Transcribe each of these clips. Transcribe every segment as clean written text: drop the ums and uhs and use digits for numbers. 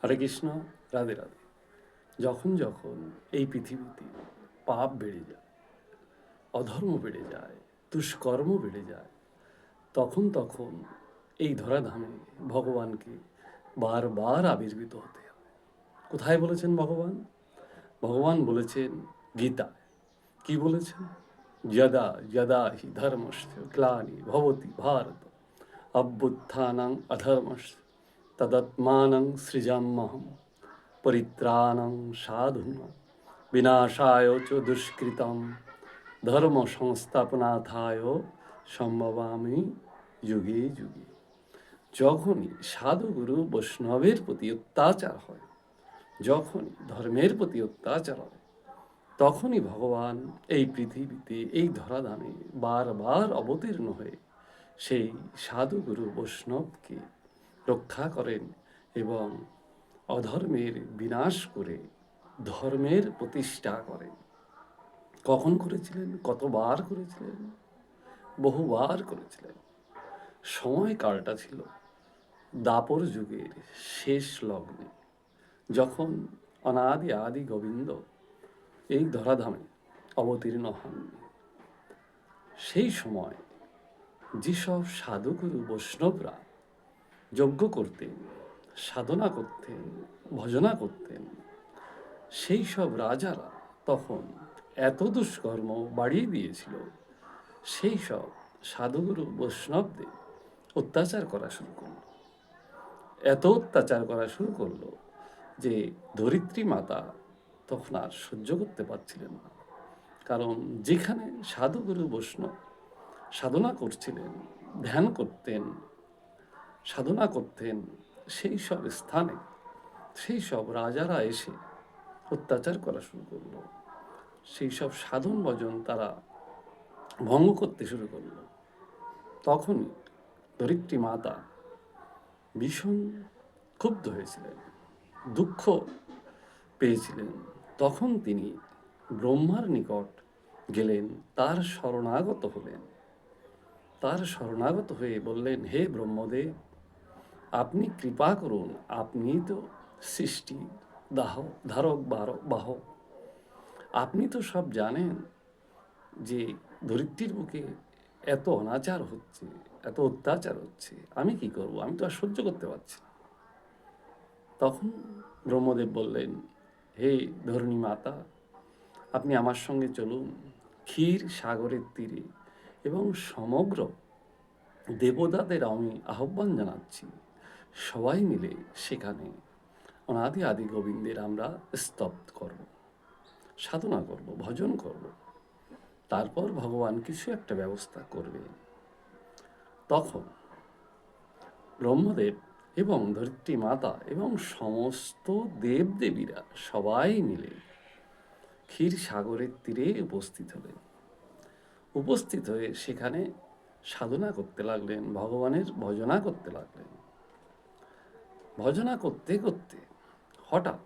হরে কৃষ্ণ। রাধে রাধে। যখন যখন এই পৃথিবীতে পাপ বেড়ে যায়, অধর্ম বেড়ে যায়, দুষ্কর্ম বেড়ে যায়, তখন তখন এই ধরাধামে ভগবানকে বারবার আবির্ভূত হতে হয়। কোথায় বলেছেন ভগবান? ভগবান বলেছেন গীতায়। কি বলেছেন? যদা যদা হি ধর্মস্য গ্লানি ভবতি ভারত অভ্যুত্থানং অধর্মস্য তদাত্মানং সৃজাম্যহম পরিত্রাণং সাধুনাং বিনাশায় চ দুষ্কৃতম ধর্ম সংস্থাপনাথায় সম্ভবামি যুগে যুগে। যখনই সাধুগুরু বৈষ্ণবের প্রতি অত্যাচার হয়, যখনই ধর্মের প্রতি অত্যাচার হয়, তখনই ভগবান এই পৃথিবীতে, এই ধরাধামে বারবার অবতীর্ণ হয়ে সেই সাধুগুরু বৈষ্ণবকে রক্ষা করেন এবং অধর্মের বিনাশ করে ধর্মের প্রতিষ্ঠা করেন। কখন করেছিলেন? কতবার করেছিলেন? বহুবার করেছিলেন। সময়কালটা ছিল দাপর যুগের শেষ লগ্নে, যখন অনাদি আদি গোবিন্দ এই ধরাধামে অবতীর্ণ হন। সেই সময় যেসব সাধুগুরু বৈষ্ণবরা যজ্ঞ করতেন, সাধনা করতেন, ভজনা করতেন, সেই সব রাজারা তখন এত দুষ্কর্ম বাড়িয়ে দিয়েছিল, সেই সব সাধুগুরু বৈষ্ণবদের অত্যাচার করা শুরু করলো। এত অত্যাচার করা শুরু করলো যে ধরিত্রী মাতা তখন আর সহ্য করতে পারছিলেন না। কারণ যেখানে সাধুগুরু বৈষ্ণব সাধনা করছিলেন, ধ্যান করতেন, সাধনা করতেন, সেই সব স্থানে সেই সব রাজারা এসে অত্যাচার করা শুরু করলো। সেই সব সাধন ভজন তারা ভঙ্গ করতে শুরু করলো। তখনই ধরিত্রী মাতা ভীষণ ক্ষুব্ধ হয়েছিলেন, দুঃখ পেয়েছিলেন। তখন তিনি ব্রহ্মার নিকট গেলেন, তার শরণাগত হলেন। তার শরণাগত হয়ে বললেন, হে ব্রহ্মদেব, আপনি কৃপা করুন, আপনি তো সৃষ্টি ধারক বাহক, আপনি তো সব জানেন যে ধরিত্রীর বুকে এত অনাচার হচ্ছে, এত অত্যাচার হচ্ছে, আমি কি করব? আমি তো আর সহ্য করতে পারছি না। তখন ব্রহ্মদেব বললেন, হে ধরণী মাতা, আপনি আমার সঙ্গে চলুন ক্ষীর সাগরের তীরে, এবং সমগ্র দেবতাদের আমি আহ্বান জানাচ্ছি, সবাই মিলে সেখানে অনাদি আদি গোবিন্দের আমরা স্তব করব, সাধনা করব, ভজন করব, তারপর ভগবান কিছু একটা ব্যবস্থা করবে। তখন ব্রহ্মদেব এবং ধরিত্রী মাতা এবং সমস্ত দেবদেবীরা সবাই মিলে ক্ষীর সাগরের তীরে উপস্থিত হলেন। উপস্থিত হয়ে সেখানে সাধনা করতে লাগলেন, ভগবানের ভজনা করতে লাগলেন। ভজনা করতে করতে হঠাৎ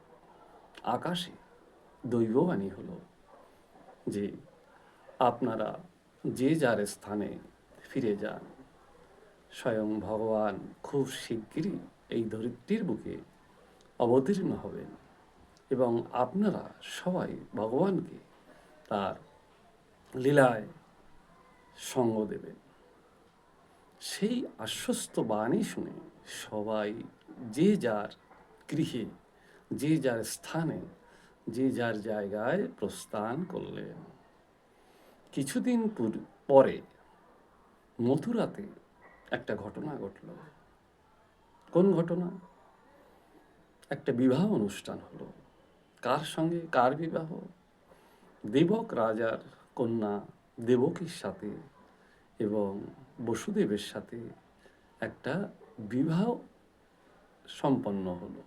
আকাশে দৈববাণী হলো যে আপনারা যে যার স্থানে ফিরে যান, স্বয়ং ভগবান খুব শিগগিরই এই ধরিত্রীর বুকে অবতীর্ণ হবেন এবং আপনারা সবাই ভগবানকে তার লীলায় সঙ্গ দেবেন। সেই আশ্বস্ত বাণী শুনে সবাই যে যার গৃহে, যে যার স্থানে, যে যার জায়গায় প্রস্থান করলেন। কিছুদিন পরে মথুরাতে একটা ঘটনা ঘটল। কোন ঘটনা? একটা বিবাহ অনুষ্ঠান হলো। কার সঙ্গে? কার বিবাহ? দেবক রাজার কন্যা দেবকীর সাথে এবং বসুদেবের সাথে একটা বিবাহ সম্পন্ন হলো।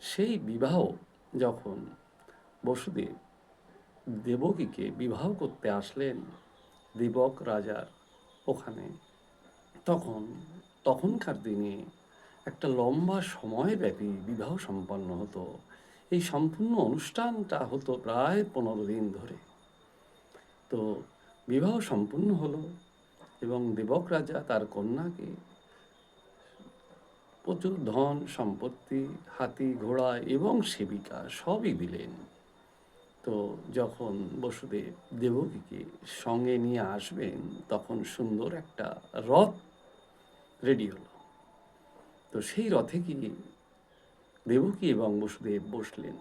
সেই বিবাহ যখন বসুদেব দেবকীকে বিবাহ করতে আসলেন দেবক রাজার ওখানে, তখনকার দিনে একটা লম্বা সময়ব্যাপী বিবাহ সম্পন্ন হতো। এই সম্পূর্ণ অনুষ্ঠানটা হতো প্রায় 15 দিন ধরে। তো বিবাহ সম্পূর্ণ হলো এবং দেবক রাজা তার কন্যাকে প্রচুর ধন সম্পত্তি, হাতি ঘোড়া এবং সেবিকা সবই দিলেন। তো যখন বসুদেব দেবকীকে সঙ্গে নিয়ে আসবেন, তখন সুন্দর একটা রথ রেডি হলো। তো সেই রথে গিয়ে দেবকী এবং বসুদেব বসলেন।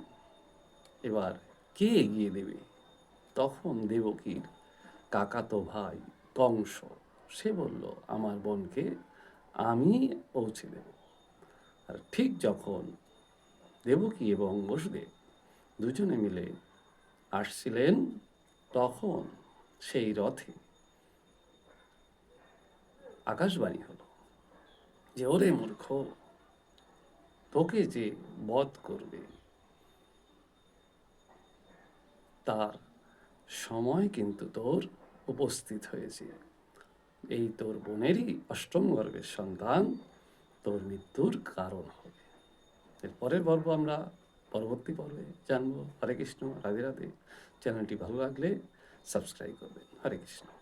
এবার কে এগিয়ে দেবে? তখন দেবকীর কাকাতো ভাই কংস, সে বলল, আমার বোনকে আমি পৌঁছে দেব। আর ঠিক যখন দেবকী এবং বসুদেব দুজনে মিলে আসছিলেন, তখন সেই রথে আকাশবাণী হলো যে, ওরে মূর্খ, তোকে যে বধ করবে তার সময় কিন্তু তোর উপস্থিত হয়েছে। এই তোর বোনেরই অষ্টম গর্ভের সন্তান তোর মৃত্যুর কারণ হবে। এর পরের পর্ব আমরা পরবর্তী পর্বে জানবো। হরে কৃষ্ণ, রাধে রাধে। চ্যানেলটি ভালো লাগলে সাবস্ক্রাইব করবেন। হরে কৃষ্ণ।